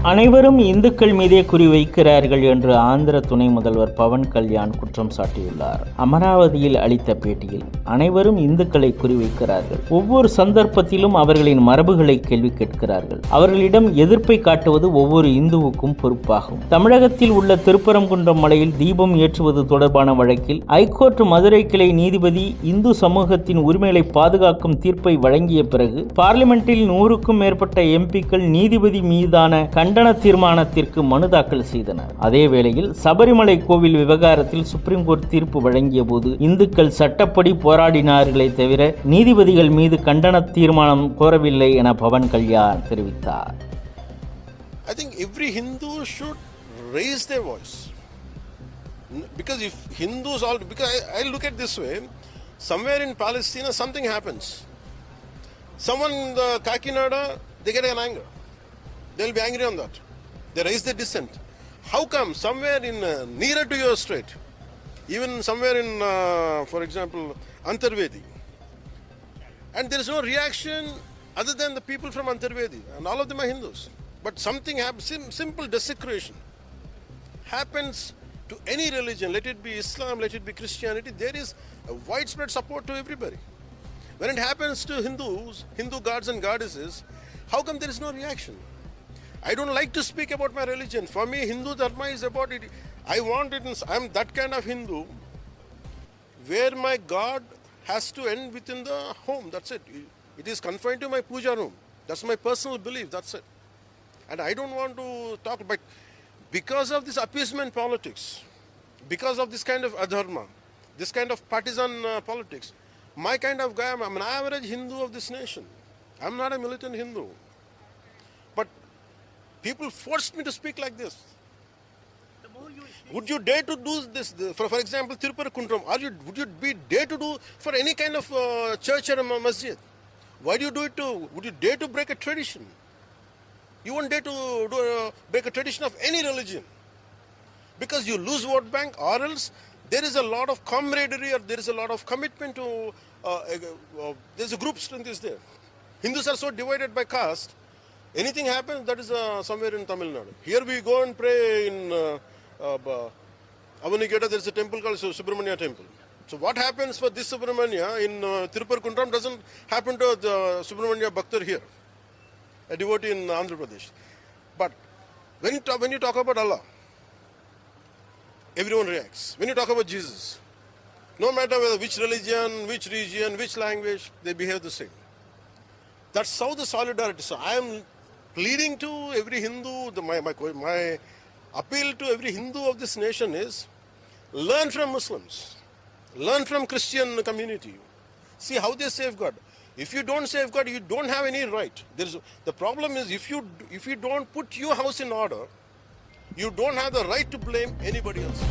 அனைவரும் இந்துக்கள் மீதே குறிவைக்கிறார்கள் என்று ஆந்திர துணை முதல்வர் பவன் கல்யாண் குற்றம் சாட்டியுள்ளார். அமராவதியில் அளித்த பேட்டியில், அனைவரும் இந்துக்களை குறிவைக்கிறார்கள், ஒவ்வொரு சந்தர்ப்பத்திலும் அவர்களின் மரபுகளை கேள்வி கேட்கிறார்கள், அவர்களிடம் எதிர்ப்பை காட்டுவது ஒவ்வொரு இந்துவுக்கும் பொறுப்பாகும். தமிழகத்தில் உள்ள திருப்பரங்குன்றம் மலையில் தீபம் ஏற்றுவது தொடர்பான வழக்கில் ஐகோர்ட் மதுரை கிளை நீதிபதி இந்து சமூகத்தின் உரிமைகளை பாதுகாக்கும் தீர்ப்பை வழங்கிய பிறகு பார்லிமெண்டில் 100க்கும் மேற்பட்ட எம்பிக்கள் நீதிபதி மீதான கண்டன தீர்மானத்திற்கு மனு தாக்கல் செய்தனர். அதேவேளையில் சபரிமலை கோவில் விவகாரத்தில் சுப்ரீம் கோர்ட் தீர்ப்பு வழங்கிய போது இந்துக்கள் சட்டப்படி போராடினார்களே தவிர நீதிபதிகள் மீது கண்டன தீர்மானம் கோரவில்லை என பவன் கல்யாண் தெரிவித்தார். I think every Hindu should raise their voice. Because if Hindus all, because I look at this way, somewhere in Palestine something happens. Someone in the Kakinada, they get an anger. They'll be angry on that. They raise their dissent. How come somewhere in nearer to your state, even somewhere in, for example, Antarvedi, and there is no reaction other than the people from Antarvedi, and all of them are Hindus. But something happens, simple desecration happens to any religion, let it be Islam, let it be Christianity, there is a widespread support to everybody. When it happens to Hindus, Hindu gods and goddesses, how come there is no reaction? I don't like to speak about my religion. For me, Hindu Dharma is about it. I want it, I'm that kind of Hindu where my God has to end within the home. That's it. It is confined to my puja room. That's my personal belief. That's it. And I don't want to talk, but because of this appeasement politics, because of this kind of adharma, this kind of partisan politics, my kind of guy, I'm an average Hindu of this nation. I'm not a militant Hindu. But people forced me to speak like this. Would you dare to do this? For example, Tiruparankundram, would you be dare to do for any kind of church or a masjid? Why do you do it to? Would you dare to break a tradition? You won't dare to break a tradition of any religion because you lose vote bank, or else there is a lot of camaraderie or there is a lot of commitment to. There's a group strength is there. Hindus are so divided by caste. Anything happens, that is somewhere in Tamil Nadu. Here we go and pray in Avaniketa. There is a temple called Subramanya temple. So what happens for this Subramanya in Tiruparankundram doesn't happen to the Subramanya Bhaktar here, a devotee in Andhra Pradesh. But when you talk about Allah, everyone reacts. When you talk about Jesus, no matter whether which religion, which region, which language, they behave the same. That's how the solidarity. So I am pleading to every Hindu, my appeal to every Hindu of this nation is, learn from Muslims, learn from Christian community, see how they safeguard. If you don't safeguard, you don't have any right. The problem is if you don't put your house in order, you don't have the right to blame anybody else.